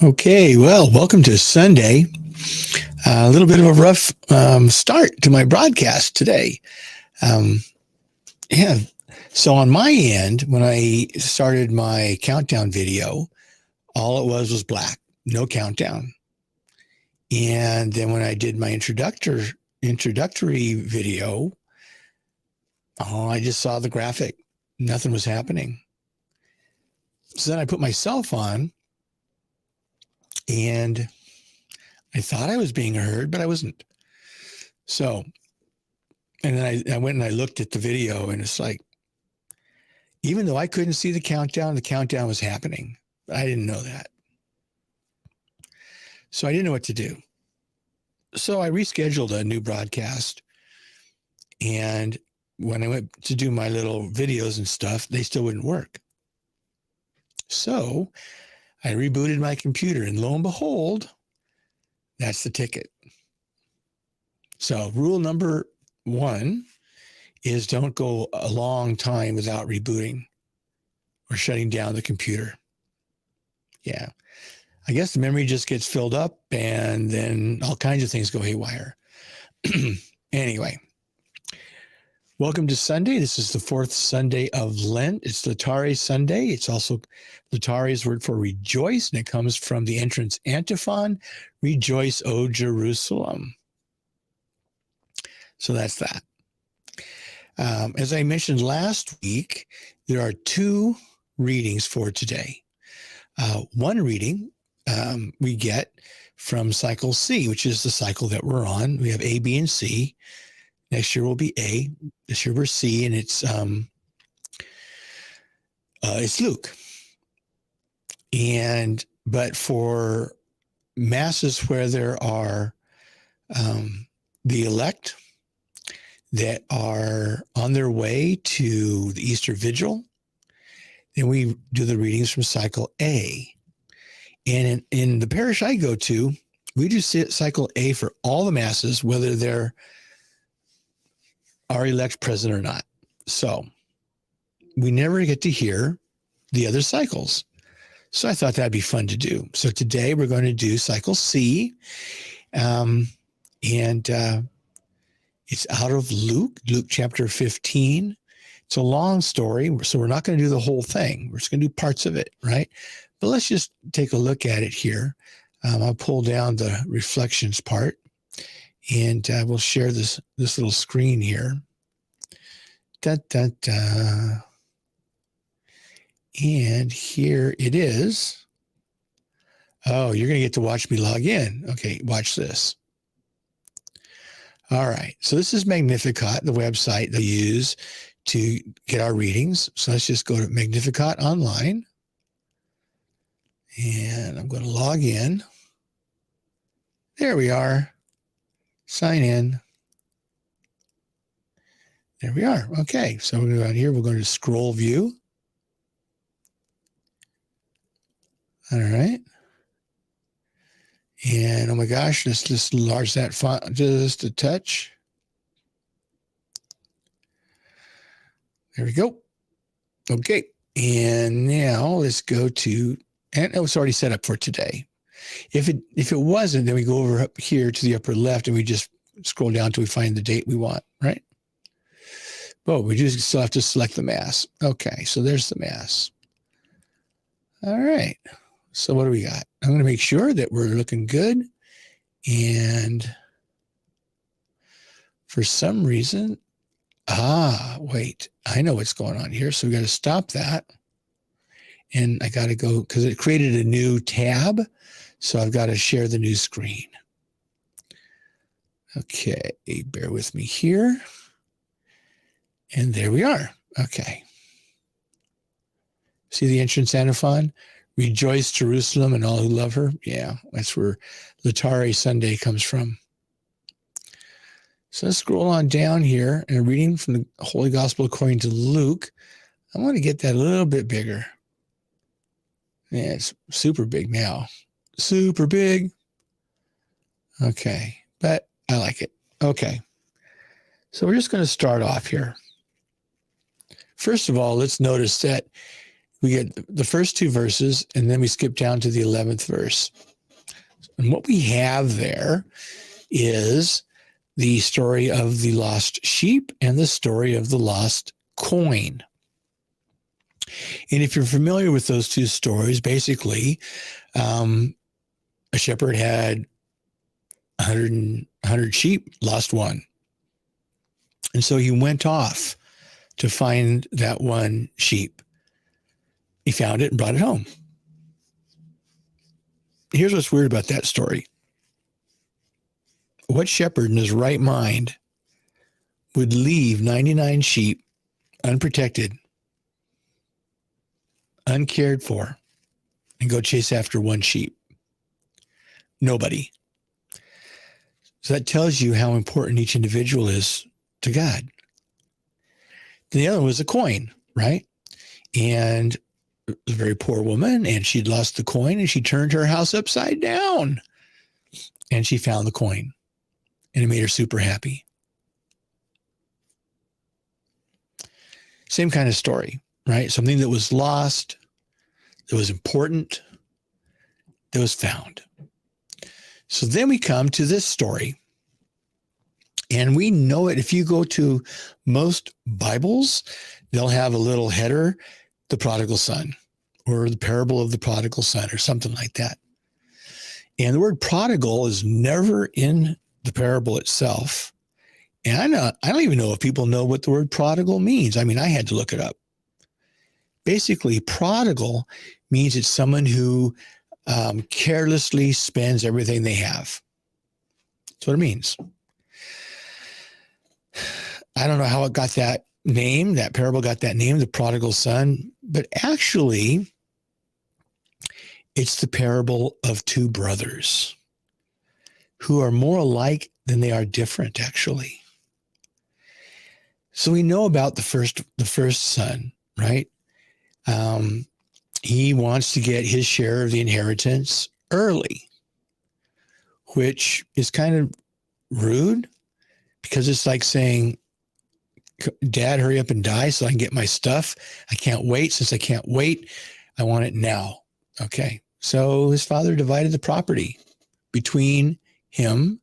Okay, well, welcome to Sunday. A little bit of a rough start to my broadcast today. Um, yeah, so on my end, when I started my countdown video, all it was black, no countdown. And then when I did my introductory video, I just saw the graphic. Nothing was happening. So then I put myself on, and I thought I was being heard, but I wasn't. So, and then I went and I looked at the video, and it's like, even though I couldn't see the countdown was happening. I didn't know that. So I didn't know what to do. So I rescheduled a new broadcast. And when I went to do my little videos and stuff, they still wouldn't work. So I rebooted my computer, and lo and behold, that's the ticket. So rule number 1 is don't go a long time without rebooting or shutting down the computer. Yeah. I guess the memory just gets filled up, and then all kinds of things go haywire. Anyway, welcome to Sunday. This is the 4th Sunday of Lent. It's Atari Sunday. It's also Atari's word for rejoice, and it comes from the entrance antiphon, "Rejoice, O Jerusalem." So that's that. As I mentioned last week, there are 2 readings for today. One reading we get from cycle C, which is the cycle that we're on. We have A, B, and C. Next year will be A. This year we're C, and it's Luke. But for masses where there are the elect that are on their way to the Easter Vigil, then we do the readings from cycle A. And in the parish I go to, we do cycle A for all the masses, whether they're our elect present or not. So we never get to hear the other cycles. So I thought that'd be fun to do. So today we're going to do cycle C. It's out of Luke chapter 15. It's a long story, so we're not going to do the whole thing. We're just going to do parts of it, right? But let's just take a look at it here. I'll pull down the reflections part, and we'll share this little screen here. Da, da, da. And here it is. Oh, you're going to get to watch me log in. Okay, watch this. All right, so this is Magnificat, the website they use to get our readings. So let's just go to Magnificat online. And I'm going to log in. There we are. Sign in. There we are. Okay, so we're going to go down here. We're going to scroll view. All right. And oh my gosh, let's just enlarge that font just a touch. There we go. Okay. And now let's go to, and it was already set up for today. If it wasn't, then we go over up here to the upper left, and we just scroll down till we find the date we want, right? Oh, we just still have to select the mass. Okay, so there's the mass. All right. So what do we got? I'm going to make sure that we're looking good. And for some reason, wait, I know what's going on here. So we got to stop that. And I got to go, because it created a new tab. So I've got to share the new screen. Okay, bear with me here. And there we are. Okay. See the entrance antiphon? Rejoice, Jerusalem, and all who love her. Yeah, that's where Atari Sunday comes from. So let's scroll on down here, and reading from the Holy Gospel according to Luke. I want to get that a little bit bigger. Yeah, it's super big now. Super big. Okay, but I like it. Okay. So we're just going to start off here. First of all, let's notice that We get the first two verses, and then we skip down to the 11th verse. And what we have there is the story of the lost sheep and the story of the lost coin. And if you're familiar with those two stories, basically, a shepherd had 100 sheep, lost one. And so he went off to find that one sheep. He found it and brought it home. Here's what's weird about that story. What shepherd in his right mind would leave 99 sheep unprotected, uncared for, and go chase after one sheep? Nobody. So that tells you how important each individual is to God. The other one was a coin, right? And it was a very poor woman, and she'd lost the coin, and she turned her house upside down, and she found the coin, and it made her super happy. Same kind of story, right? Something that was lost, that was important, that was found. So then we come to this story, and we know it. If you go to most Bibles, they'll have a little header, the prodigal son, or the parable of the prodigal son, or something like that. And the word prodigal is never in the parable itself. And I don't even know if people know what the word prodigal means. I mean, I had to look it up. Basically, prodigal means it's someone who carelessly spends everything they have. That's what it means. I don't know how it got that name, that parable got that name, the prodigal son, but actually, it's the parable of two brothers who are more alike than they are different, actually. So we know about the first son, right? He wants to get his share of the inheritance early, which is kind of rude because it's like saying, Dad, hurry up and die so I can get my stuff. I can't wait. Since I can't wait, I want it now. Okay. So his father divided the property between him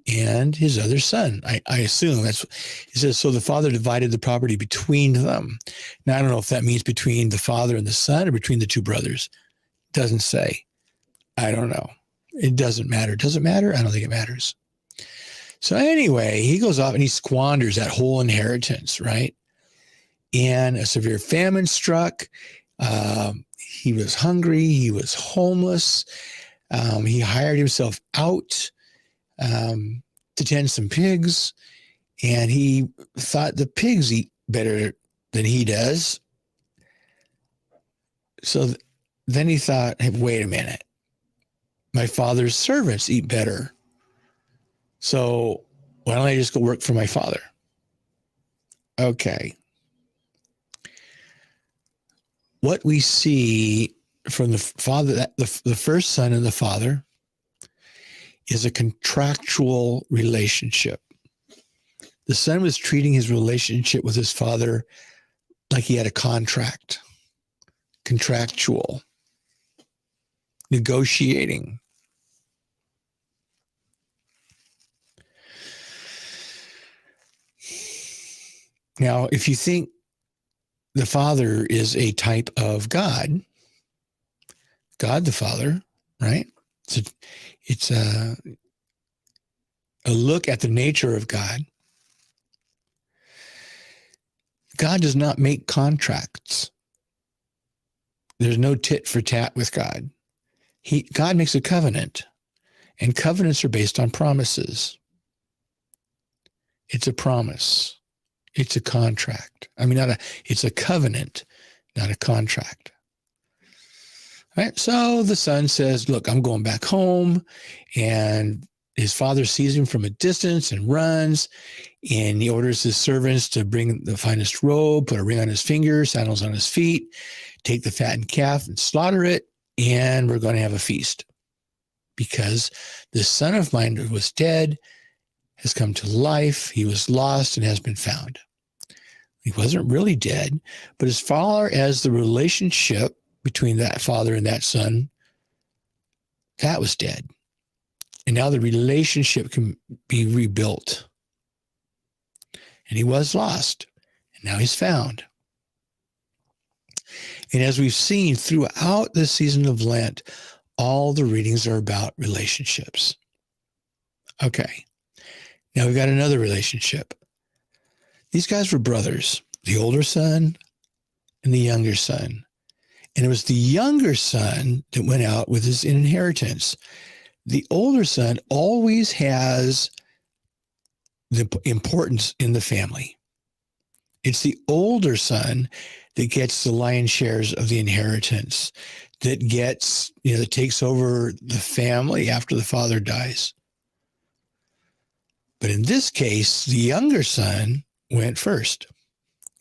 and his other son. I assume that's, he says, so the father divided the property between them. Now, I don't know if that means between the father and the son or between the two brothers. Doesn't say. I don't know. It doesn't matter. Does it matter? I don't think it matters. So anyway, he goes off and he squanders that whole inheritance, right? And a severe famine struck. He was hungry. He was homeless. He hired himself out to tend some pigs. And he thought the pigs eat better than he does. So then he thought, hey, wait a minute. My father's servants eat better. So why don't I just go work for my father? Okay. What we see from the father, the first son and the father, is a contractual relationship. The son was treating his relationship with his father like he had a contract. Contractual. Negotiating. Now, if you think the Father is a type of God, God the Father, right? It's a look at the nature of God. God does not make contracts. There's no tit for tat with God. God makes a covenant, and covenants are based on promises. It's a promise. It's a contract. It's a covenant, not a contract. Right? So the son says, look, I'm going back home. And his father sees him from a distance and runs. And he orders his servants to bring the finest robe, put a ring on his finger, sandals on his feet, take the fattened calf and slaughter it. And we're going to have a feast. Because the son of mine who was dead has come to life. He was lost and has been found. He wasn't really dead, but as far as the relationship between that father and that son, that was dead. And now the relationship can be rebuilt. And he was lost, and now he's found. And as we've seen throughout the season of Lent, all the readings are about relationships. Okay, now we've got another relationship. These guys were brothers, the older son and the younger son. And it was the younger son that went out with his inheritance. The older son always has the importance in the family. It's the older son that gets the lion's shares of the inheritance, that gets, that takes over the family after the father dies. But in this case, the younger son went first.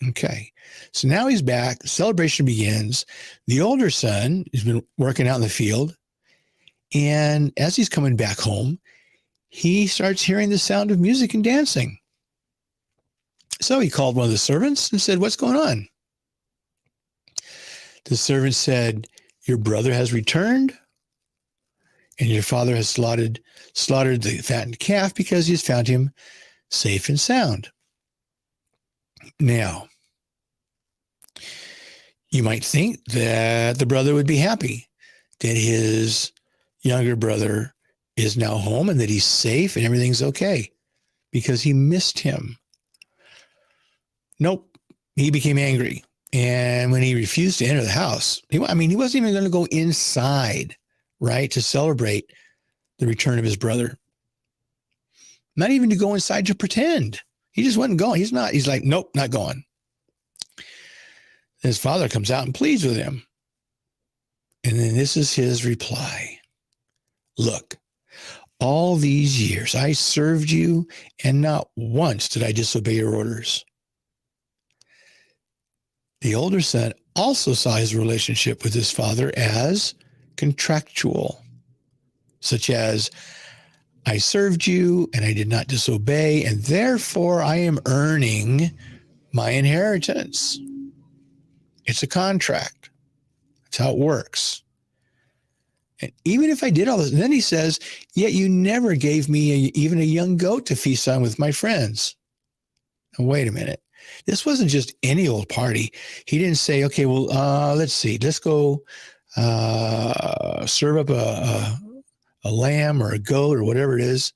Okay. So now he's back. The celebration begins. The older son has been working out in the field. And as he's coming back home, he starts hearing the sound of music and dancing. So he called one of the servants and said, "What's going on?" The servant said, "Your brother has returned, and your father has slaughtered the fattened calf because he has found him safe and sound." Now, you might think that the brother would be happy that his younger brother is now home and that he's safe and everything's okay because he missed him. Nope. He became angry. And when he refused to enter the house, he wasn't even going to go inside, right, to celebrate the return of his brother. Not even to go inside to pretend. He just wasn't going. He's like, nope, not going. His father comes out and pleads with him. And then this is his reply. "Look, all these years I served you, and not once did I disobey your orders." The older son also saw his relationship with his father as contractual, such as, "I served you and I did not disobey, and therefore I am earning my inheritance." It's a contract. That's how it works. And even if I did all this, and then he says, "Yet you never gave me even a young goat to feast on with my friends." Now, wait a minute. This wasn't just any old party. He didn't say, "Okay, well, let's see. Let's go serve up a lamb or a goat or whatever it is.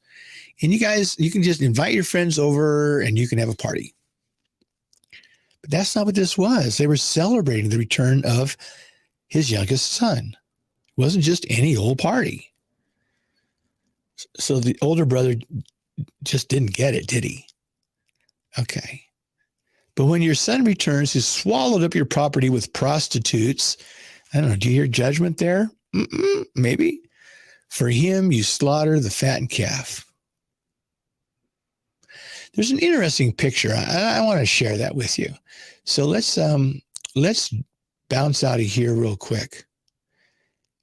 And you guys, you can just invite your friends over and you can have a party." But that's not what this was. They were celebrating the return of his youngest son. It wasn't just any old party. So the older brother just didn't get it, did he? Okay. "But when your son returns, he's swallowed up your property with prostitutes." I don't know. Do you hear judgment there? Maybe. "For him, you slaughter the fattened calf." There's an interesting picture. I want to share that with you. So let's bounce out of here real quick.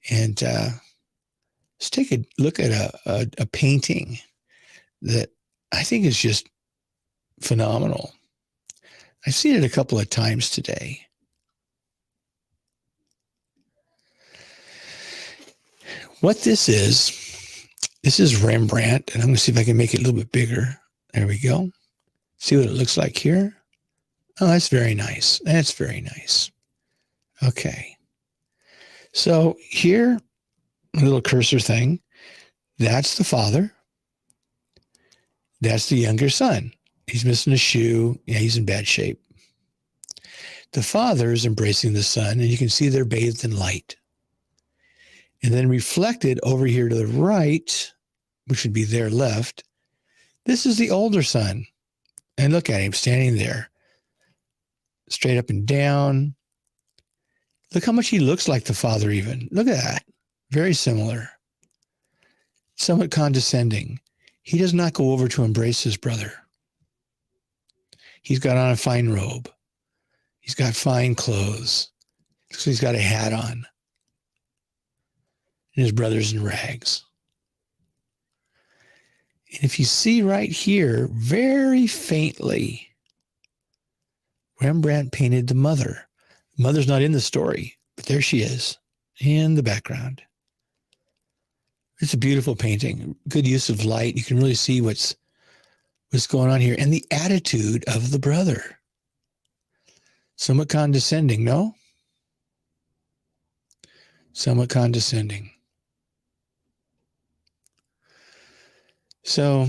And let's take a look at a painting that I think is just phenomenal. I've seen it a couple of times today. What this is Rembrandt, and I'm going to see if I can make it a little bit bigger. There we go. See what it looks like here? Oh, that's very nice. That's very nice. Okay. So here, a little cursor thing, that's the father. That's the younger son. He's missing a shoe. Yeah, he's in bad shape. The father is embracing the son, and you can see they're bathed in light. And then reflected over here to the right, which would be their left, this is the older son. And look at him standing there, straight up and down. Look how much he looks like the father even. Look at that. Very similar. Somewhat condescending. He does not go over to embrace his brother. He's got on a fine robe. He's got fine clothes. So he's got a hat on. And his brother's in rags. And if you see right here, very faintly, Rembrandt painted the mother. The mother's not in the story, but there she is in the background. It's a beautiful painting. Good use of light. You can really see what's going on here. And the attitude of the brother. Somewhat condescending, no? Somewhat condescending. So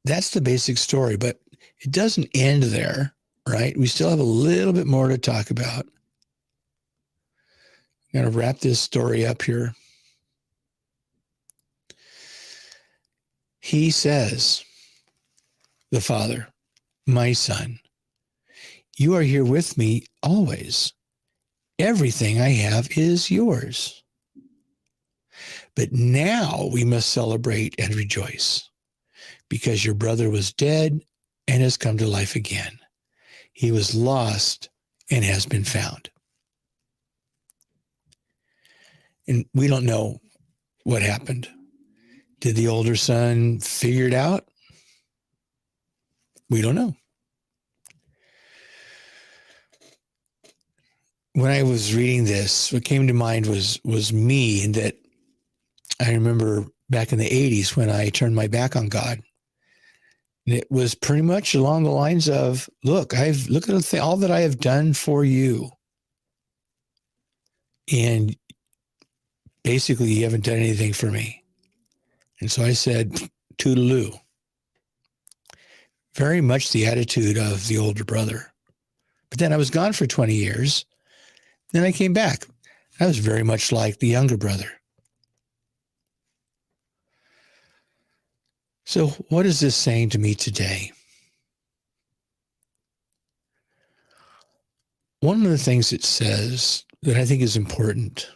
that's the basic story, but it doesn't end there, right? We still have a little bit more to talk about. I'm going to wrap this story up here. He says, the father, my son, you are here with me always. Everything I have is yours. But now we must celebrate and rejoice because your brother was dead and has come to life again. He was lost and has been found. And we don't know what happened. Did the older son figure it out? We don't know. When I was reading this, what came to mind was me, and that I remember back in the 80s when I turned my back on God. And it was pretty much along the lines of, look at all that I have done for you. And basically, you haven't done anything for me. And so I said, toodaloo. Very much the attitude of the older brother. But then I was gone for 20 years. Then I came back. I was very much like the younger brother. So what is this saying to me today? One of the things it says that I think is important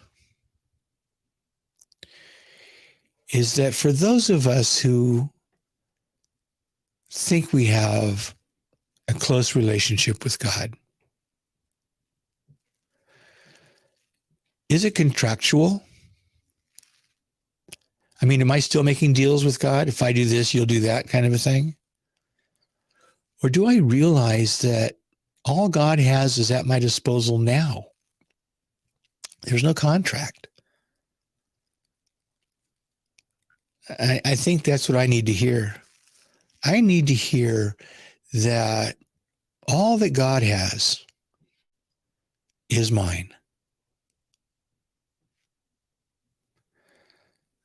is that for those of us who think we have a close relationship with God, is it contractual? I mean, am I still making deals with God? If I do this, you'll do that kind of a thing? Or do I realize that all God has is at my disposal now? There's no contract. I think that's what I need to hear. I need to hear that all that God has is mine.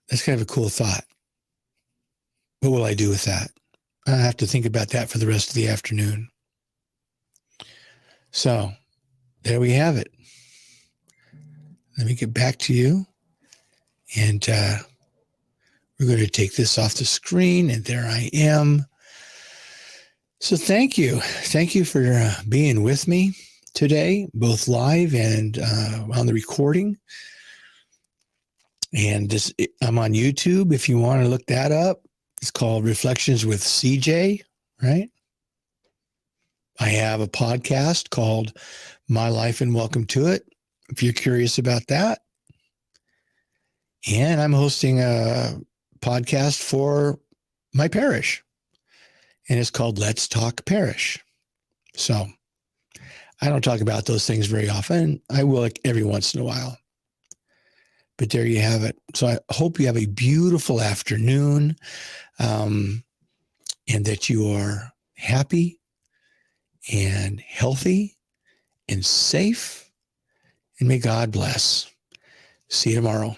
That's kind of a cool thought. What will I do with that? I have to think about that for the rest of the afternoon. So there we have it. Let me get back to you. And we're going to take this off the screen. And there I am. So thank you. Thank you for being with me today, both live and on the recording. And I'm on YouTube if you want to look that up. It's called Reflections with CJ, right? I have a podcast called My Life and Welcome to It, if you're curious about that. And I'm hosting a podcast for my parish, and it's called Let's Talk Parish. So I don't talk about those things very often. I will every once in a while. But there you have it. So I hope you have a beautiful afternoon, and that you are happy and healthy and safe. And may God bless. See you tomorrow.